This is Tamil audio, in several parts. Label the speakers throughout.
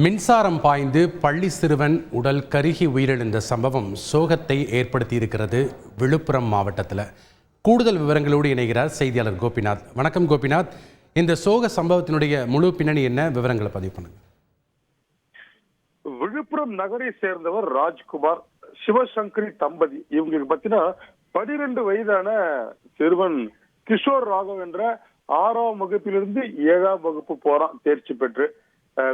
Speaker 1: மின்சாரம் பாய்ந்து பள்ளி சிறுவன் உடல் கருகி உயிரிழந்த சம்பவம் சோகத்தை ஏற்படுத்தியிருக்கிறது விழுப்புரம் மாவட்டத்தில். கூடுதல் விவரங்களோடு இணைகிறார் செய்தியாளர் கோபிநாத். வணக்கம் கோபிநாத், இந்த சோக சம்பவத்தினுடைய முழு பின்னணி என்ன, விவரங்களை பதிவு பண்ணுங்க.
Speaker 2: விழுப்புரம் நகரை சேர்ந்தவர் ராஜ்குமார், சிவசங்கரி தம்பதி. இவங்களுக்கு பார்த்தீங்கன்னா 12 வயதான சிறுவன் கிஷோர் ராகவ் என்ற 6ஆம் வகுப்பிலிருந்து 7ஆம் வகுப்பு போறான் தேர்ச்சி பெற்று.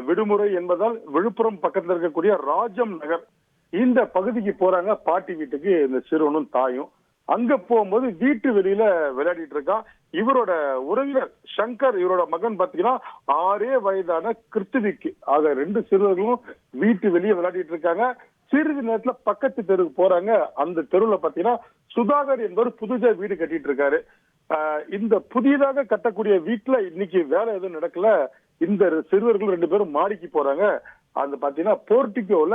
Speaker 2: விடுமுறை என்பதால் விழுப்புரம் பக்கத்தில் இருக்கக்கூடிய ராஜம் நகர் இந்த பகுதிக்கு போறாங்க பாட்டி வீட்டுக்கு இந்த சிறுவனும் தாயும். அங்க போகும்போது வீட்டு வெளியில விளையாடிட்டு இருக்கான். இவரோட உறவினர் சங்கர், இவரோட மகன் பாத்தீங்கன்னா 6 வயதான கிருத்திவிக்கு ஆக 2 சிறுவர்களும் வீட்டு வெளியே விளையாடிட்டு இருக்காங்க. சிறிது நேரத்துல பக்கத்து தெருவுக்கு போறாங்க. அந்த தெருவுல பாத்தீங்கன்னா சுதாகர் என்பவர் புதுசா வீடு கட்டிட்டு இருக்காரு. இந்த புதிதாக கட்டக்கூடிய வீட்டுல இன்னைக்கு வேலை எதுவும் நடக்கல. இந்த சிறுவர்கள் 2 பேரும் மாடிக்கு போறாங்க. அந்த பாத்தீங்கன்னா போர்டிகோல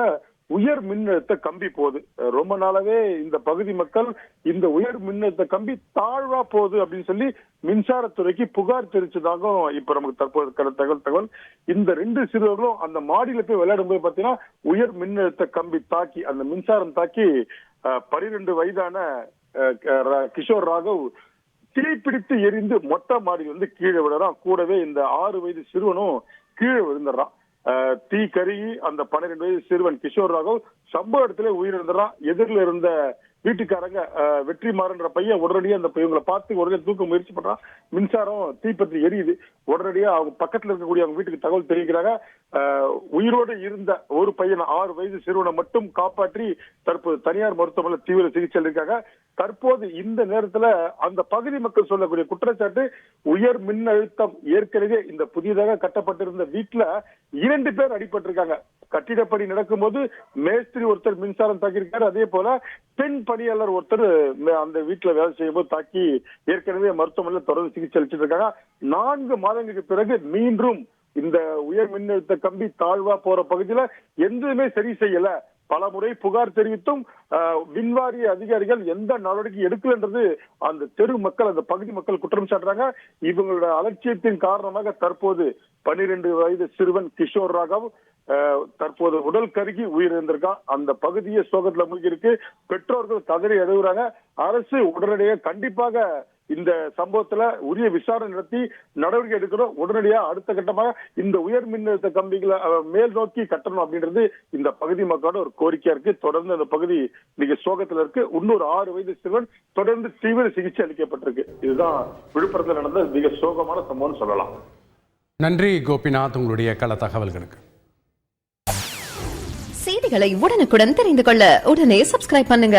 Speaker 2: உயர் மின்னழுத்த கம்பி போகுது. ரொம்ப நாளாவே இந்த பகுதி மக்கள் இந்த உயர் மின்னழுத்த கம்பி தாழ்வா போகுது அப்படின்னு சொல்லி மின்சாரத்துறைக்கு புகார் தெரிவிச்சதாக இப்ப நமக்கு தற்போது தகவல். இந்த 2 சிறுவர்களும் அந்த மாடியில போய் விளையாடும் போது பாத்தீங்கன்னா உயர் மின்னழுத்த கம்பி தாக்கி, அந்த மின்சாரம் தாக்கி 12 வயதான கிஷோர் ராகவ் தீப்பிடித்து எரிந்து மொட்டை மாடியில் கீழே விடுறான். கூடவே இந்த 6 வயது சிறுவனும் கீழே விழுந்துடுறான். தீ கருகி அந்த 12 வயது சிறுவன் கிஷோர் ராகவ் சம்பவ இடத்துல உயிரிழந்துறான். எதிரில் இருந்த வீட்டுக்காரங்க வெற்றிமாறன்ற பையன் உடனடியா அந்த இவங்களை பார்த்து உடனே தூக்க முயற்சி பண்றான். மின்சாரம் தீப்பற்றி எரியுது. உடனடியா அவங்க பக்கத்துல இருக்கக்கூடிய அவங்க வீட்டுக்கு தகவல் தெரிவிக்கிறாங்க. உயிரோடு இருந்த ஒரு பையன் 6 வயது சிறுவனை மட்டும் காப்பாற்றி தற்போது தனியார் மருத்துவமனையில் தீவிர சிகிச்சையில் இருக்காங்க. தற்போது இந்த நேரத்துல அந்த பகுதி மக்கள் சொல்லக்கூடிய குற்றச்சாட்டு, உயர் மின் அழுத்தம் ஏற்கனவே இந்த புதிதாக கட்டப்பட்டிருந்த வீட்டுல 2 பேர் அடிபட்டிருக்காங்க. கட்டிடப்பணி நடக்கும் போது மேஸ்திரி ஒருத்தர் மின்சாரம் தாக்கியிருக்காரு. அதே போல பெண் பணியாளர் ஒருத்தர் அந்த வீட்டுல வேலை செய்யும் போது தாக்கி ஏற்கனவே மருத்துவமனையில் தொடர்ந்து சிகிச்சை அளிச்சிட்டு இருக்காங்க. 4 மாதங்களுக்கு பிறகு மீண்டும் இந்த உயர் மின்னழுத்த கம்பி தாழ்வா போற பகுதியில எதுவுமே சரி செய்யல. பல முறை புகார் தெரிவித்தும் விண்வாரிய அதிகாரிகள் எந்த நடவடிக்கை எடுக்கலன்றது அந்த தெரு மக்கள், அந்த பகுதி மக்கள் குற்றம் சாட்டுறாங்க. இவங்களோட அலட்சியத்தின் காரணமாக தற்போது 12 வயது சிறுவன் கிஷோர் ராகவ் தற்போது உடல் கருகி உயிரிழந்திருக்கான். அந்த பகுதியை சோகத்துல மூழ்கி இருக்கு. பெற்றோர்கள் கதறி எழுதுறாங்க. அரசு உடனடியாக கண்டிப்பாக இந்த சம்பவத்துல உரிய விசாரணை நடத்தி நடவடிக்கை எடுக்கணும். உடனடியா அடுத்த கட்டமாக இந்த உயர் மின்னழுத்த கம்பிகளை மேல் நோக்கி கட்டணும் அப்படின்றது இந்த பகுதி மக்களோட ஒரு கோரிக்கையா இருக்கு. தொடர்ந்து அந்த பகுதி மிக சோகத்துல இருக்கு. இன்னொரு 6 வயது சிறுவன் தொடர்ந்து தீவிர சிகிச்சை அளிக்கப்பட்டிருக்கு. இதுதான் விழுப்புரத்தில் நடந்த மிக சோகமான சம்பவம் சொல்லலாம்.
Speaker 1: நன்றி கோபிநாத், உங்களுடைய கள தகவல்களுக்கு.
Speaker 3: செய்திகளை உடனுக்குடன் தெரிந்து கொள்ள உடனே சப்ஸ்கிரைப் பண்ணுங்க.